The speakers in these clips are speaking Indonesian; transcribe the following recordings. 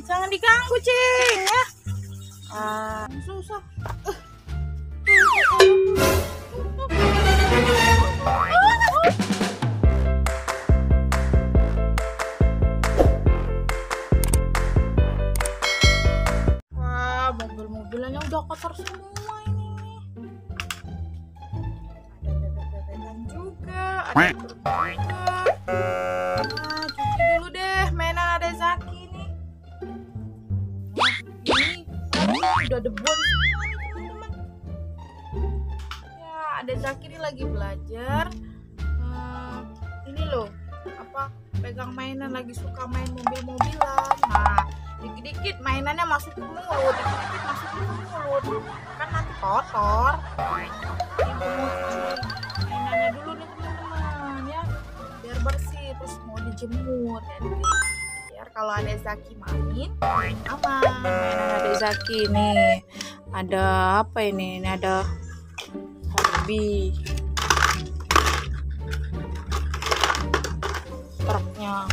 jangan diganggu, Cing, ya. Susah. Wah, mobil-mobilannya udah kotor semua ini. Ada bebek-bebekan juga, ada juga. Cuci dulu deh mainan Ade Zaki nih. Ini udah debuan semua nih, teman-teman. Ya, Ade Zaki ini lagi belajar. Ini loh, pegang mainan, lagi suka main mobil-mobilan. Nah, dikit-dikit mainannya masuk ke mulut, dikit-dikit masuk ke mulut, kan nanti kotor. Ibu mau cuci mainannya dulu nih, teman-teman, ya, biar bersih, terus mau dijemur. Jadi biar kalau Ade Zaki main aman. Mainan Ade Zaki nih ada apa ini? Ini ada Barbie, truknya.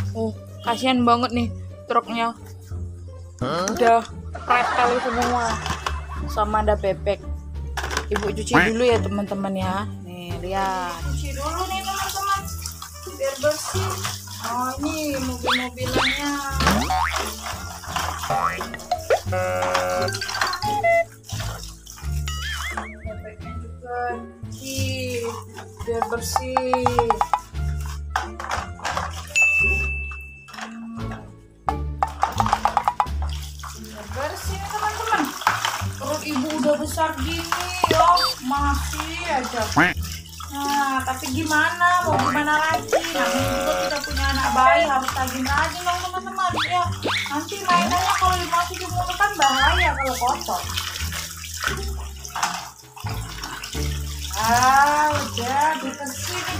Kasihan banget nih truknya. Udah pretel semua. Sama ada bebek. Ibu cuci dulu ya, teman-teman, ya. Nih, lihat. Cuci dulu nih, teman-teman, biar bersih. Oh, ini mobil-mobilannya. Bebeknya juga cuci biar bersih. Bersih, teman-teman. Perut ibu udah besar gini, ya masih aja. Nah, tapi gimana? Mau gimana lagi? Namanya juga kita punya anak bayi, harus rajin-rajin dong, teman-teman. Ya, nanti mainannya kalau dimasukin di mulut kan bahaya kalau kotor. Udah dibersih nih.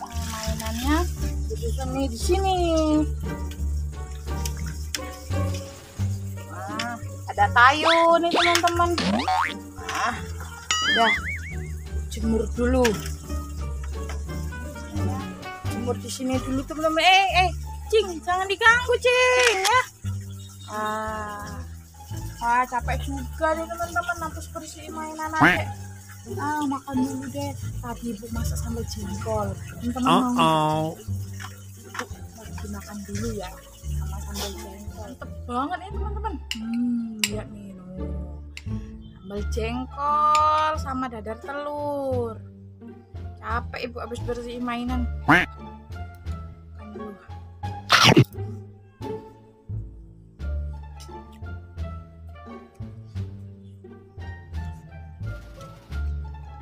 Mainannya disusun nih di sini. Ada tayo nih, teman-teman. Udah jemur dulu. Jemur di sini dulu, teman-teman. Cing, jangan diganggu, Cing, ya. Capek juga nih, teman-teman, habis bersihin mainan Ade. Makan dulu deh. Tadi ibu masak sambal jengkol. Teman-teman mau dimakan dulu ya sama sambal jengkol. Mantep banget nih, teman-teman. Lihat nih, sambal jengkol sama dadar telur. Capek ibu habis bersihin mainan. Makan dulu.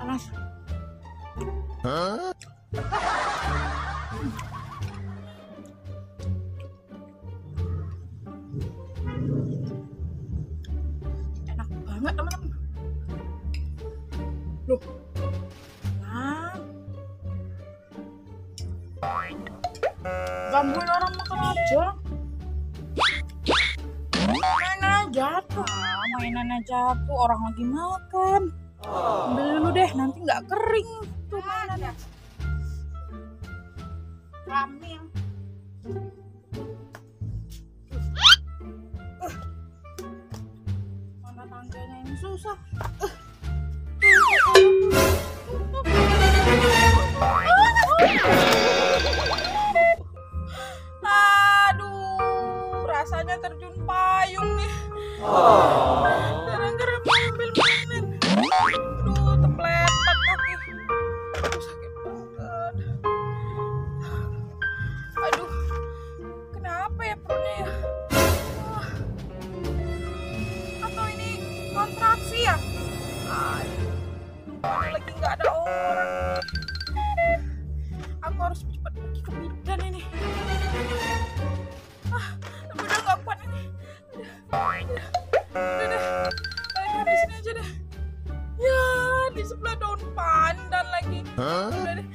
Panas. Enak banget, teman-teman. Loh. Gangguin orang makan aja. Mainannya jatuh, orang lagi makan. Ambil dulu deh, nanti nggak kering tuh mainannya. Ramil. Mana tangganya ini susah. Aduh, rasanya terjun payung nih. Gara-gara mobil mainan. Aduh, terpeleset kaki. Sakit banget. Aduh, kenapa ya perutnya ya? Atau ini kontraksi ya? Lagi nggak ada orang. Aku harus cepat pergi ke bidan ini. Tapi udah nggak kuat ini. Udah deh, balik di sini aja deh. Ya, di sebelah daun pandan lagi. Udah deh.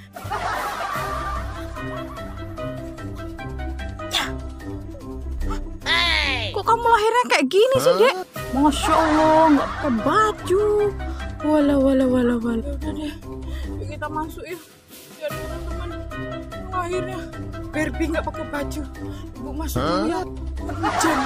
Kok kamu lahirnya kayak gini sih, Dek? Masya Allah, nggak pakai baju. Walah. Udah deh, yuk kita masuk ya. Biar teman-teman lahirnya Barbie nggak pakai baju. Ibu masuk lihat hujan.